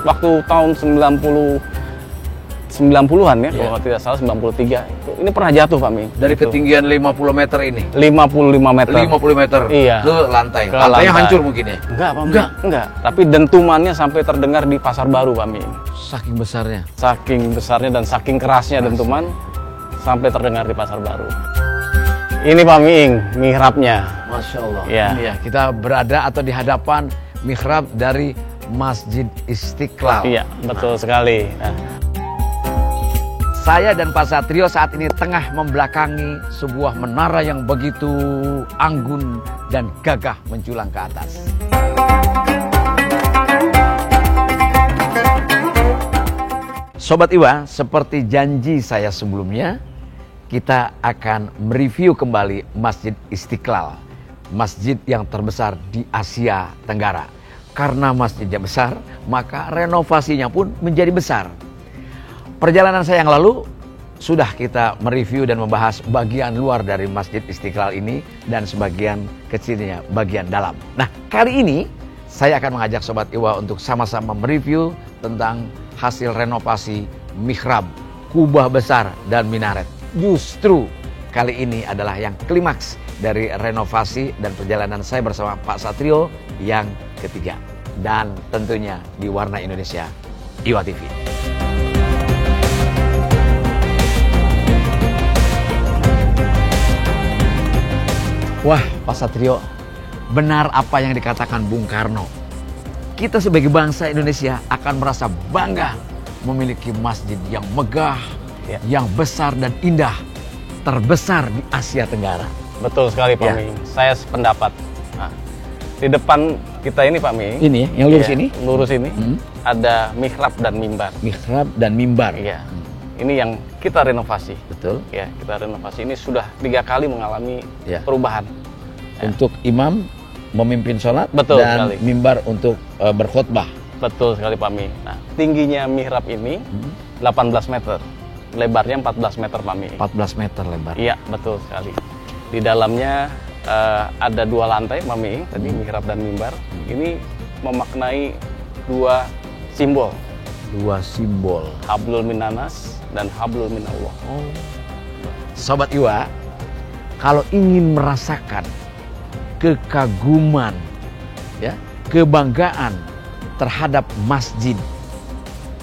waktu tahun 90-an ya, kalau tidak salah 93. Ini pernah jatuh Pak Ming. Dari ketinggian 50 meter ini? 55 meter. 50 meter? Iya. Ke lantai? Ke Lantainya lantai. hancur mungkin ya? Enggak Pak Ming. Enggak. Tapi dentumannya sampai terdengar di Pasar Baru Pak Ming. Saking besarnya? Saking besarnya dan saking kerasnya dentuman sampai terdengar di Pasar Baru. Ini Pak Ming, mihrabnya. Masya Allah. Ya. Ini ya, kita berada atau di hadapan mihrab dari Masjid Istiqlal. Iya, betul sekali. Nah. Saya dan Pak Satrio saat ini tengah membelakangi sebuah menara yang begitu anggun dan gagah menjulang ke atas. Sobat Iwa, seperti janji saya sebelumnya, kita akan mereview kembali Masjid Istiqlal, masjid yang terbesar di Asia Tenggara. Karena masjidnya besar, maka renovasinya pun menjadi besar. Perjalanan saya yang lalu sudah kita mereview dan membahas bagian luar dari Masjid Istiqlal ini dan sebagian kecilnya bagian dalam. Nah, kali ini saya akan mengajak Sobat Iwa untuk sama-sama mereview tentang hasil renovasi mihrab, kubah besar dan minaret. Justru kali ini adalah yang klimaks dari renovasi dan perjalanan saya bersama Pak Satrio yang ketiga. Dan tentunya di Warna Indonesia Iwa TV. Wah, Pak Satrio, benar apa yang dikatakan Bung Karno. Kita sebagai bangsa Indonesia akan merasa bangga memiliki masjid yang megah, yang besar dan indah, terbesar di Asia Tenggara. Betul sekali Pak Ming, saya sependapat. Nah, di depan kita ini Pak Ming. Ini yang lurus ini? Lurus ini ada mihrab dan mimbar. Mihrab dan mimbar. Iya. Ini yang kita renovasi. Betul. Ya, kita renovasi ini sudah 3 kali mengalami perubahan. Untuk imam memimpin sholat betul dan sekali. mimbar untuk berkhutbah. Betul sekali Pak Ming. Nah, tingginya mihrab ini 18 meter. Lebarnya 14 meter Pak Ming. 14 meter lebar. Iya, betul sekali. Di dalamnya ada 2 lantai Pak Ming, tadi mihrab dan mimbar. Ini memaknai 2 simbol. 2 simbol. Hablul minanas dan hablul minallah. Oh. Sobat Iwa, kalau ingin merasakan kekaguman, ya, kebanggaan terhadap Masjid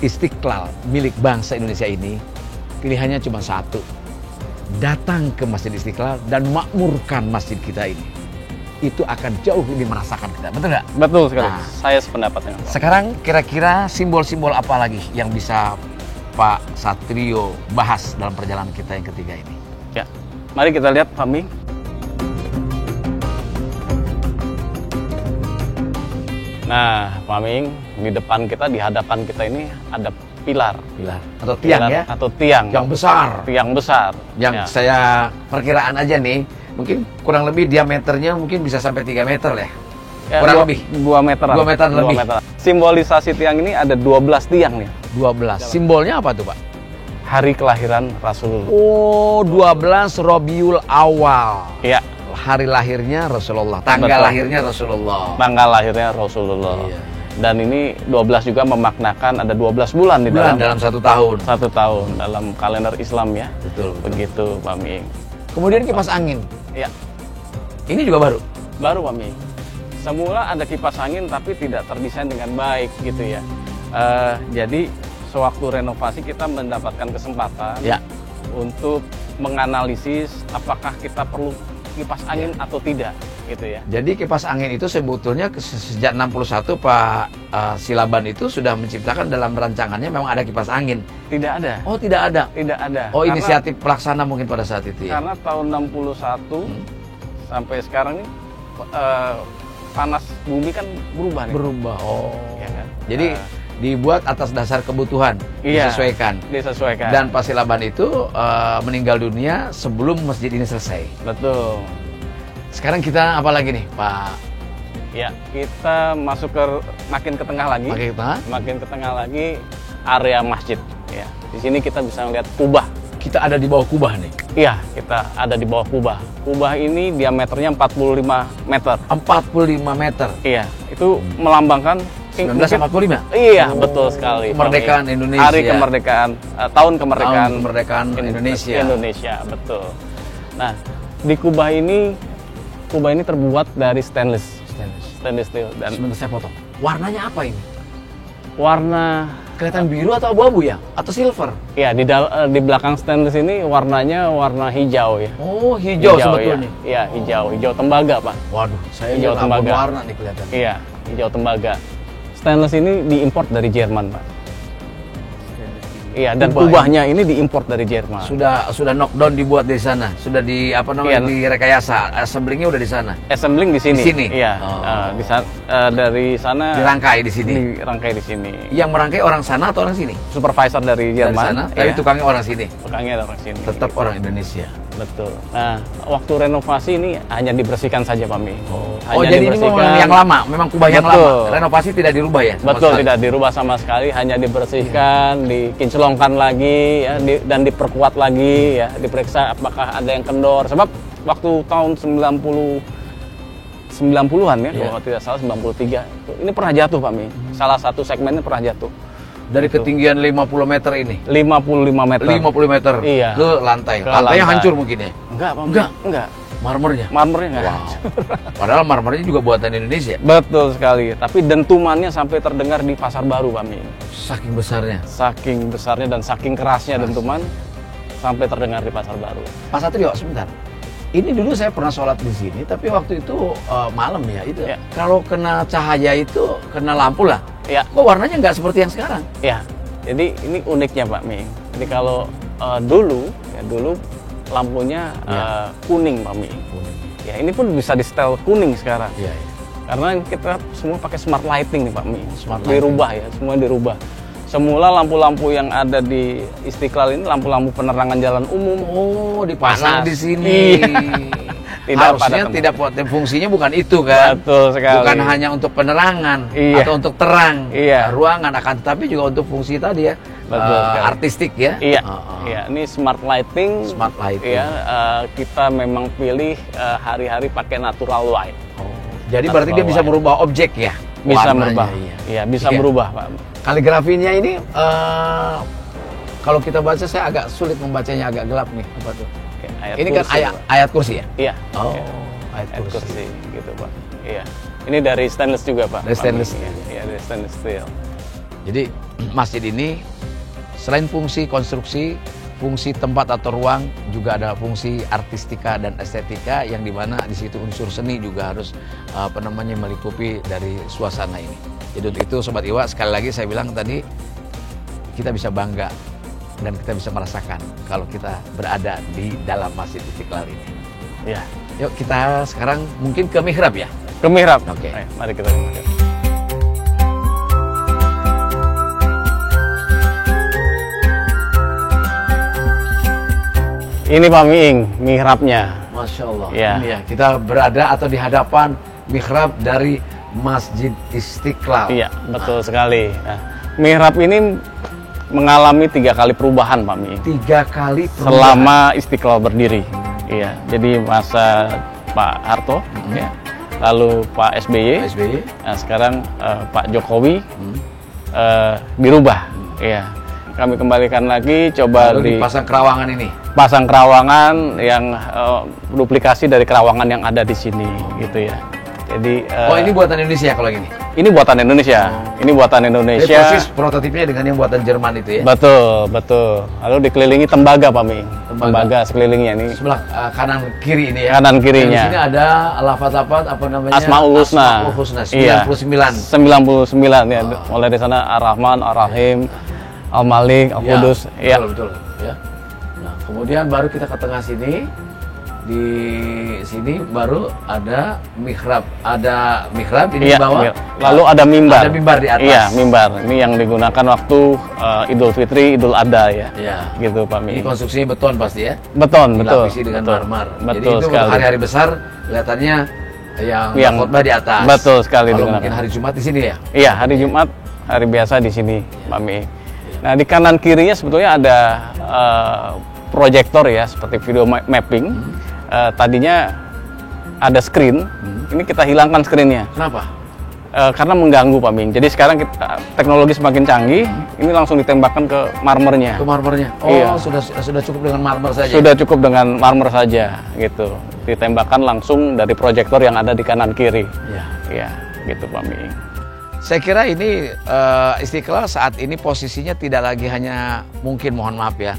Istiqlal milik bangsa Indonesia ini, pilihannya cuma satu. Datang ke Masjid Istiqlal dan makmurkan masjid kita ini. Itu akan jauh lebih merasakan kita, betul nggak? Betul sekali. Nah, saya sependapat dengan Pak. Sekarang kira-kira simbol-simbol apa lagi yang bisa Pak Satrio bahas dalam perjalanan kita yang ketiga ini? Ya, mari kita lihat Pak Ming. Nah, Pak Ming, di depan kita, di hadapan kita ini ada pilar. Pilar atau tiang ya? Atau tiang. Yang besar. Tiang besar. Yang saya perkiraan aja nih, mungkin kurang lebih diameternya mungkin bisa sampai 3 meter ya? Kurang lebih? 2 meter. 2 meter lebih. Simbolisasi tiang ini ada 12 tiang nih. 12. Simbolnya apa tuh Pak? Hari kelahiran Rasulullah. Oh, 12 Rabiul Awal. Iya. Hari lahirnya Rasulullah. Tanggal lahirnya Rasulullah. Tanggal lahirnya Rasulullah. Iya. Dan ini 12 juga memaknakan ada 12 bulan di dalam 1 tahun. 1 tahun dalam kalender Islam ya. Betul. Begitu Pak Ming. Kemudian kipas angin. Iya. Ini juga baru. Baru Pak Ming. Semula ada kipas angin tapi tidak terdesain dengan baik gitu ya. Jadi sewaktu renovasi kita mendapatkan kesempatan untuk menganalisis apakah kita perlu kipas angin atau tidak gitu ya. Jadi kipas angin itu sebetulnya sejak 61 Pak Silaban itu sudah menciptakan dalam rancangannya memang ada kipas angin. Tidak ada. Oh, tidak ada. Tidak ada. Oh, inisiatif pelaksana mungkin pada saat itu ya. Karena tahun 61 sampai sekarang ini panas bumi kan berubah nih. Berubah. Oh. Ya kan? Jadi dibuat atas dasar kebutuhan, disesuaikan. Disesuaikan. Dan Pak Silaban itu meninggal dunia sebelum masjid ini selesai. Betul. Sekarang kita apa lagi nih, Pak? Ya, kita masuk makin ke tengah lagi. Makin ke tengah? Makin ke tengah lagi area masjid. Ya, di sini kita bisa melihat kubah. Kita ada di bawah kubah nih. Iya, kita ada di bawah kubah. Kubah ini diameternya 45 meter. 45 meter. Iya, itu melambangkan 1945. Iya, betul sekali. Kemerdekaan Pak Mi. Indonesia. Hari kemerdekaan, tahun kemerdekaan. Tahun kemerdekaan Indonesia. Indonesia, betul. Nah, di Kubah ini terbuat dari stainless steel dan Sebentar saya potong. Warnanya apa ini? warna Kelihatan biru atau abu-abu ya? Atau silver? ya di belakang stainless ini warnanya warna hijau ya. Oh, hijau sebetulnya. Iya, hijau tembaga, Pak. Waduh, saya Hijau lihat tembaga. warna nih kelihatan. Iya, hijau tembaga. Stainless ini diimport dari Jerman, Pak. Iya, dan Kubah kubahnya ini diimport dari Jerman. Sudah knockdown dibuat di sana. Sudah di apa namanya direkayasa. Assemblingnya udah di sana. Assembling di sini. Di sini? Iya. Oh. Dari sana Dirangkai di sini. dirangkai di sini. Yang merangkai orang sana atau orang sini? Supervisor dari Dari Jerman. sana, tapi iya. tukangnya orang sini. Tukangnya orang sini. Tetap orang Indonesia. Betul. Nah, waktu renovasi ini hanya dibersihkan saja, Pak Mi. Oh, jadi ini memang yang lama, memang kubah yang Betul. lama. Renovasi tidak dirubah ya? sama Betul, sekali? tidak dirubah sama sekali, hanya dibersihkan, dikinclongkan lagi, ya, dan diperkuat lagi, ya, diperiksa apakah ada yang kendor. Sebab waktu tahun 90-an ya, Iya. kalau tidak salah 93, ini pernah jatuh, Pak Mi. Salah satu segmennya pernah jatuh. Dari ketinggian 50 meter ini? 55 meter. 50 meter Iya. ke lantai. Ke Lantainya lantai. hancur mungkin ya? Enggak, Pak Mi. Enggak? Enggak. Marmernya? Marmernya enggak. Wow. Padahal marmernya juga buatan Indonesia. Betul sekali. Tapi dentumannya sampai terdengar di Pasar Baru, Pak Mi. Saking besarnya. Saking besarnya dan saking kerasnya dentuman sampai terdengar di Pasar Baru. Pak Satrio, sebentar. Ini dulu saya pernah sholat di sini, tapi waktu itu malam ya. Itu Ya. kalau kena cahaya itu, kena lampu lah. Ya, Kok warnanya nggak seperti yang sekarang? ya. Jadi ini uniknya, Pak Mi. Jadi kalau dulu lampunya Ya. kuning, Pak Mi. Ya, ini pun bisa di setel kuning sekarang. Iya. Karena kita semua pakai smart lighting nih, Pak Mi. Smart lighting. Dirubah ya, semua dirubah. Semula lampu-lampu yang ada di Istiqlal ini lampu-lampu penerangan jalan umum. Oh, dipasang Panas. di sini. Tidak Harusnya pada tidak fungsinya bukan itu kan? Betul sekali. Bukan hanya untuk penerangan Iya. atau untuk terang Iya. ruangan, akan tetapi juga untuk fungsi tadi ya, Betul sekali. artistik ya. Iya, Oh. iya. Ini smart lighting. Smart lighting. Iya, kita memang pilih hari-hari pakai natural light. Oh. Jadi berarti dia bisa merubah objek ya? Bisa Warnanya, merubah. iya. Iya, bisa Iya. berubah, Pak. Kaligrafinya ini kalau kita baca saya agak sulit membacanya, agak gelap nih. Apa tuh? Oke, ayat Ini kan kursi, Pak. ayat kursi ya? Iya. Oh, iya. ayat Ayat kursi. kursi gitu, Pak. Iya. Ini dari stainless juga, Pak. Dari stainless. Iya, iya, dari stainless steel. Jadi masjid ini selain fungsi konstruksi, fungsi tempat atau ruang, juga ada fungsi artistika dan estetika yang dimana di situ unsur seni juga harus melingkupi dari suasana ini. Jadi untuk itu Sobat Iwa, sekali lagi saya bilang tadi, kita bisa bangga dan kita bisa merasakan kalau kita berada di dalam Masjid Istiqlal ini. Iya. Yuk kita sekarang mungkin ke mihrab ya. Ke mihrab. Oke. Ayo, mari kita ke mihrab. Ini Pak Miing, mihrabnya. Masya Allah. Iya. Ini ya, kita berada atau di hadapan mihrab dari Masjid Istiqlal. Iya, betul sekali. Nah, mihrab ini mengalami 3 kali perubahan, Pak Miing. 3 kali perubahan. Selama Istiqlal berdiri. Iya, jadi masa Pak Harto, ya. Lalu Pak SBY, SBY. nah sekarang Pak Jokowi dirubah. Iya, kami kembalikan lagi, coba Lalu dipasang kerawangan ini. dipasang kerawangan yang duplikasi dari kerawangan yang ada di sini, gitu ya. Jadi Oh, ini buatan Indonesia kalau gini. ini buatan Indonesia. Ini buatan Jadi Indonesia. persis prototipnya dengan yang buatan Jerman itu ya. Betul, betul. Lalu dikelilingi tembaga, Pak Mi. Tembaga sekelilingnya ini. Sebelah kanan kiri ini ya. Kanan Dan di kirinya. sini ada lafaz-lafaz apa namanya? Asmaul Husna. Asmaul Husna 99. Iya. 99 ya. Mulai dari sana Ar-Rahman, Ar-Rahim, Al-Malik, Al-Qudus. Ya, Ya. betul, ya. Nah, kemudian baru kita ke tengah sini. Di sini baru ada mihrab. Ada mihrab ini di Iya, bawah. lalu ada mimbar. Ada mimbar di atas. Iya, mimbar. Ini yang digunakan waktu Idul Fitri, Idul Adha ya. Iya. Gitu, Pak Mi. Ini konstruksinya beton pasti ya. Beton, betul. Dilapisi dengan betul. marmer. Betul Jadi itu sekali. untuk hari-hari besar kelihatannya yang khotbah di atas. Betul sekali Kalau digunakan. mungkin hari Jumat di sini ya. Iya, hari Jumat, hari biasa di sini, Pak Mi. Nah, di kanan kirinya sebetulnya ada proyektor ya, seperti video mapping. Tadinya ada screen, ini kita hilangkan screennya. Kenapa? karena mengganggu Pak Ming. Jadi sekarang teknologi semakin canggih, ini langsung ditembakkan ke marmernya. Ke marmernya. Oh, iya. sudah cukup dengan marmer saja. Sudah cukup dengan marmer saja, gitu. Ditembakkan langsung dari proyektor yang ada di kanan kiri. Iya. Ya, gitu Pak Ming. Saya kira ini Istiqlal saat ini posisinya tidak lagi hanya mungkin mohon maaf ya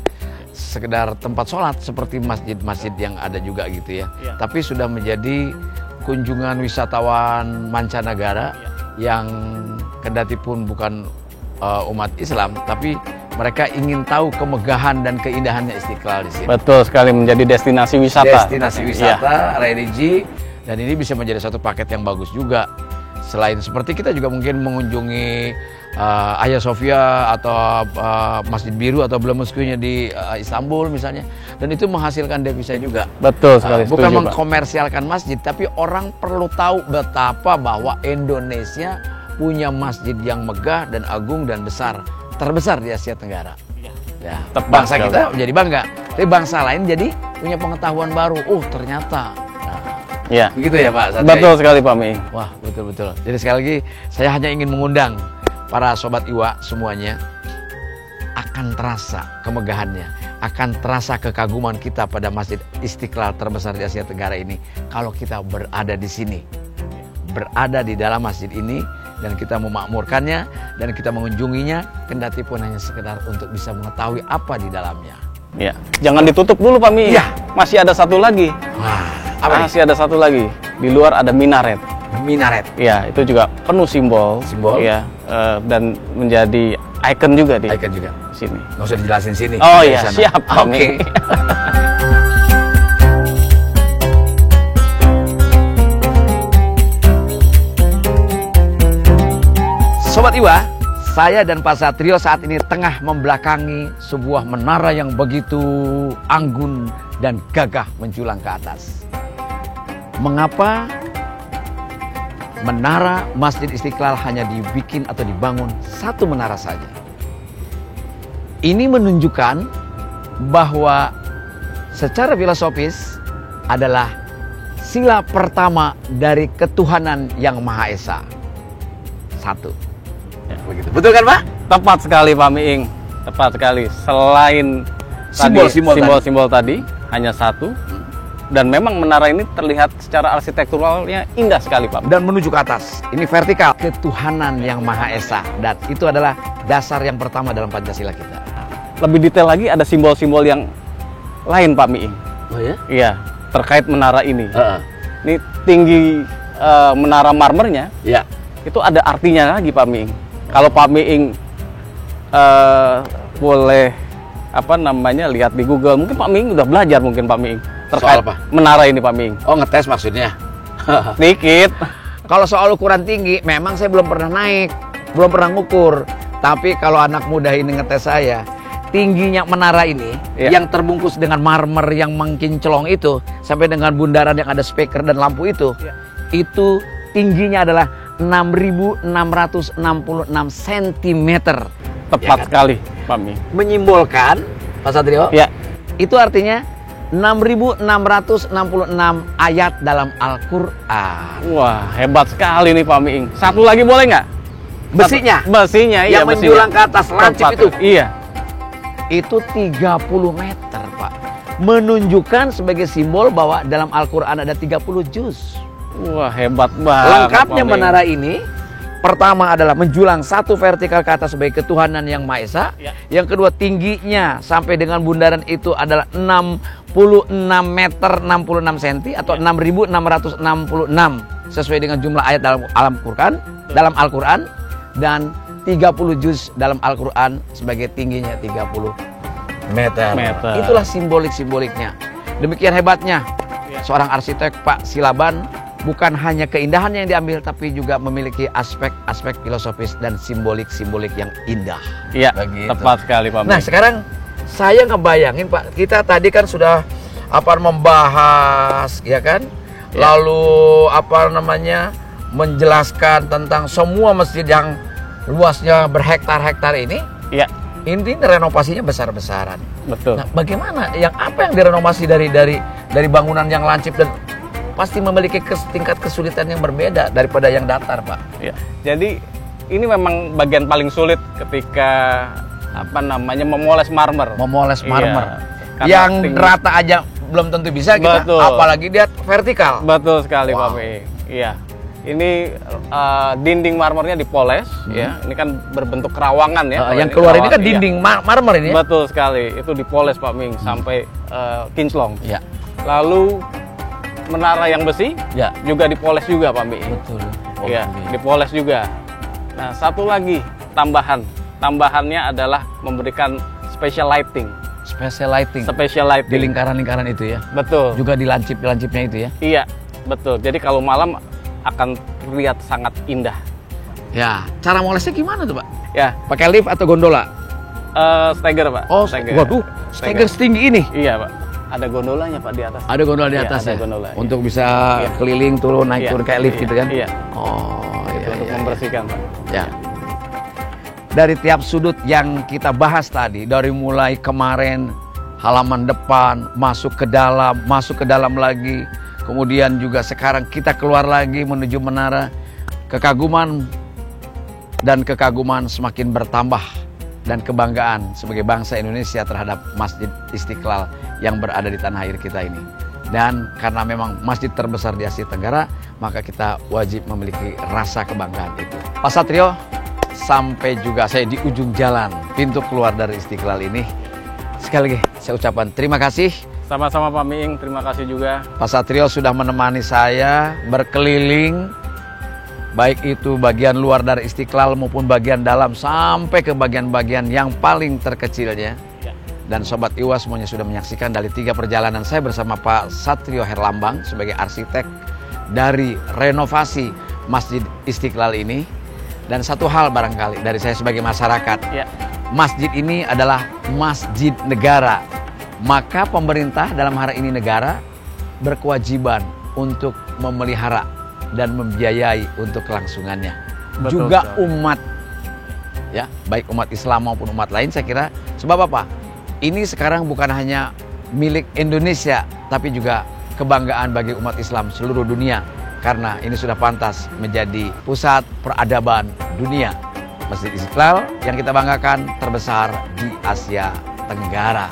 sekedar tempat sholat seperti masjid-masjid yang ada juga gitu ya. Ya. Tapi sudah menjadi kunjungan wisatawan mancanegara yang kendati pun bukan umat Islam, tapi mereka ingin tahu kemegahan dan keindahannya Istiqlal di sini. Betul sekali, menjadi destinasi wisata. Destinasi wisata, religi, dan ini bisa menjadi satu paket yang bagus juga. Selain seperti kita juga mungkin mengunjungi Hagia Sophia atau Masjid Biru atau Blumenskunya di Istanbul misalnya, dan itu menghasilkan devisa juga. Betul sekali. Bukan setuju, Pak. mengkomersialkan masjid, tapi orang perlu tahu betapa bahwa Indonesia punya masjid yang megah dan agung dan besar, terbesar di Asia Tenggara. Ya, Tepat bangsa sekali. kita menjadi bangga, tapi bangsa lain jadi punya pengetahuan baru. Oh ternyata. Ya. Begitu ya Pak Satria? Betul sekali Pak Ming. Wah betul-betul. Jadi sekali lagi saya hanya ingin mengundang para Sobat Iwa semuanya, akan terasa kemegahannya, akan terasa kekaguman kita pada Masjid Istiqlal terbesar di Asia Tenggara ini kalau kita berada di sini, berada di dalam masjid ini, dan kita memakmurkannya dan kita mengunjunginya, kendati pun hanya sekedar untuk bisa mengetahui apa di dalamnya. Ya, jangan ditutup dulu Pak Ming. Iya. Masih ada satu lagi. Wah, apa nih? Masih ada satu lagi. Di luar ada minaret. Minaret. Ya, itu juga penuh simbol. Simbol. Ya, dan menjadi ikon juga di Icon juga. sini. Nggak usah dijelasin sini. Oh Di iya, sana. siap Pak Oke. Ming. Sobat Iwa, saya dan Pak Satrio saat ini tengah membelakangi sebuah menara yang begitu anggun dan gagah menjulang ke atas. Mengapa menara Masjid Istiqlal hanya dibikin atau dibangun satu menara saja? Ini menunjukkan bahwa secara filosofis adalah sila pertama dari ketuhanan yang Maha Esa. Satu. Ya, begitu. Betul kan Pak? Tepat sekali Pak Ming. Tepat sekali. Selain simbol-simbol tadi hanya satu, dan memang menara ini terlihat secara arsitekturalnya indah sekali Pak. Dan menuju ke atas. Ini vertikal. Ketuhanan yang Maha Esa. Dan itu adalah dasar yang pertama dalam Pancasila kita. Lebih detail lagi ada simbol-simbol yang lain Pak Ming. Oh ya? Iya, terkait menara ini. Ini tinggi menara marmernya, Ya. itu ada artinya lagi Pak Ming. Kalau Pak Ming boleh lihat di Google, mungkin Pak Ming udah belajar mungkin Pak Ming terkait Soal apa? menara ini Pak Ming. Oh ngetes maksudnya? Sedikit. Kalau soal ukuran tinggi, memang saya belum pernah naik, belum pernah ngukur. Tapi kalau anak muda ini ngetes saya, tingginya menara ini yang terbungkus dengan marmer yang mengkinclong itu, sampai dengan bundaran yang ada speaker dan lampu itu tingginya adalah 6.666 cm. Tepat Ya kan? sekali Pak Ming. Menyimbolkan, Pak Satrio, Ya, itu artinya 6.666 ayat dalam Al-Quran. wah hebat sekali nih Pak Ming. Satu lagi boleh nggak? Besinya? Besinya, iya Yang besinya. menjulang ke atas, lancip Tepat. itu. Iya. Itu 30 meter, Pak. Menunjukkan sebagai simbol bahwa dalam Al-Quran ada 30 juz. Wah hebat banget. Lengkapnya Pak Ming. menara ini, pertama adalah menjulang satu vertikal ke atas sebagai ketuhanan yang Maha Esa. Ya. Yang kedua, tingginya sampai dengan bundaran itu adalah 66 meter 66 cm atau 6.666 sesuai dengan jumlah ayat dalam Al-Quran, dan 30 juz dalam Al-Quran sebagai tingginya 30 meter. Itulah simboliknya. Demikian hebatnya seorang arsitek Pak Silaban. Bukan hanya keindahannya yang diambil, tapi juga memiliki aspek-aspek filosofis dan simbolik yang indah. Iya, Begitu. tepat sekali Pak Ming. Nah sekarang saya ngebayangin Pak, kita tadi kan sudah membahas, ya kan? Ya. Lalu menjelaskan tentang semua masjid yang luasnya berhektar-hektar ini. Iya, Ini renovasinya besar-besaran. betul. Nah, bagaimana? Apa yang direnovasi dari bangunan yang lancip dan pasti memiliki tingkat kesulitan yang berbeda daripada yang datar, Pak. Ya, jadi ini memang bagian paling sulit ketika memoles marmer. Memoles marmer. Iya, Yang rata aja belum tentu bisa kita, betul. apalagi dia vertikal. Betul sekali, Wow. Pak Miing. Iya. Ini dinding marmernya dipoles, ya. Ini kan berbentuk kerawangan ya. Yang keluar ini kan dinding marmer ini. Betul sekali. Itu dipoles, Pak Miing, sampai kinclong. Ya. Lalu menara yang besi Ya. juga dipoles juga, Pak Miing. Betul. Iya, dipoles juga. Nah, satu lagi tambahannya adalah memberikan special lighting. Special lighting. Special lighting. Di lingkaran-lingkaran itu ya. Betul. Juga di lancip-lancipnya itu ya. Iya, betul. Jadi kalau malam akan terlihat sangat indah. Ya, cara molesnya gimana tuh, Pak? Ya, Pakai lift atau gondola? Steger, Pak. Oh, Steger. waduh, steger setinggi ini. Iya, Pak. Ada gondolanya, Pak, di atas. Ada gondola di Iya, atas ada ya? gondola, iya. Untuk bisa Iya. keliling, turun, naik, Iya, turun kayak lift iya, gitu kan? Iya. Oh, Itu iya, untuk iya. membersihkan, Pak. Ya. Dari tiap sudut yang kita bahas tadi, dari mulai kemarin halaman depan, masuk ke dalam lagi, kemudian juga sekarang kita keluar lagi menuju menara, kekaguman semakin bertambah dan kebanggaan sebagai bangsa Indonesia terhadap Masjid Istiqlal yang berada di tanah air kita ini. Dan karena memang masjid terbesar di Asia Tenggara, maka kita wajib memiliki rasa kebanggaan itu. Pak Satrio, sampai juga saya di ujung jalan, pintu keluar dari Istiqlal ini. Sekali lagi saya ucapkan terima kasih. Sama-sama, Pak Miing. Terima kasih juga. Pak Satrio sudah menemani saya berkeliling, baik itu bagian luar dari Istiqlal maupun bagian dalam sampai ke bagian-bagian yang paling terkecilnya. Ya. Dan Sobat Iwa semuanya sudah menyaksikan dari 3 perjalanan saya bersama Pak Satrio Herlambang sebagai arsitek dari renovasi Masjid Istiqlal ini. Dan satu hal barangkali dari saya sebagai masyarakat, Ya. masjid ini adalah masjid negara. Maka pemerintah dalam hari ini negara berkewajiban untuk memelihara dan membiayai untuk kelangsungannya. Betul Juga sekali. umat, ya, baik umat Islam maupun umat lain, saya kira. Sebab apa? Ini sekarang bukan hanya milik Indonesia, tapi juga kebanggaan bagi umat Islam seluruh dunia. Karena ini sudah pantas menjadi pusat peradaban dunia. Masjid Istiqlal yang kita banggakan terbesar di Asia Tenggara.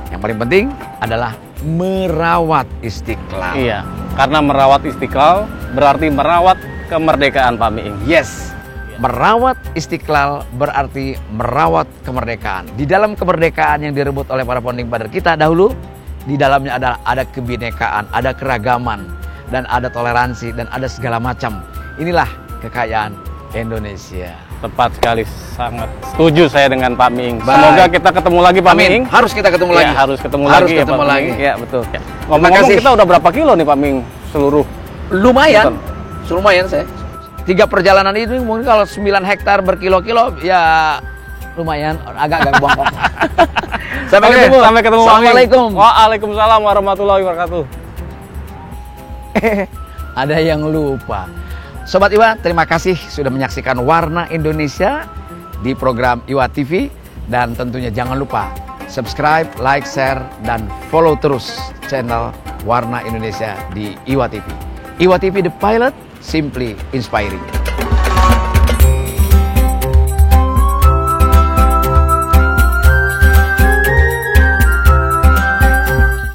Yang paling penting adalah merawat Istiqlal. Iya, karena merawat Istiqlal berarti merawat kemerdekaan, Pak Miing. Yes, merawat Istiqlal berarti merawat kemerdekaan. Di dalam kemerdekaan yang direbut oleh para founding father kita dahulu, di dalamnya ada kebinekaan, ada keragaman, dan ada toleransi, dan ada segala macam. Inilah kekayaan Indonesia. Tepat sekali, sangat setuju saya dengan Pak Miing. Baik. Semoga kita ketemu lagi, Pak Amin. Miing. Harus kita ketemu Ya, lagi. harus ketemu Harus lagi ya, ketemu Pak lagi. Miing. Ya, betul. Terima Ngomong-ngomong, kasih. kita udah berapa kilo nih, Pak Miing? Seluruh. Lumayan, Betul. lumayan saya. 3 perjalanan itu mungkin kalau 9 hektar berkilo-kilo, ya lumayan, agak bongkok. Sampai ketemu. Sampai ketemu, Pak Miing. Assalamualaikum. Waalaikumsalam warahmatullahi wabarakatuh. Ada yang lupa. Sobat Iwa, terima kasih sudah menyaksikan Warna Indonesia di program Iwa TV. Dan tentunya jangan lupa subscribe, like, share, dan follow terus channel Warna Indonesia di Iwa TV. Iwa TV The Pilot, simply inspiring.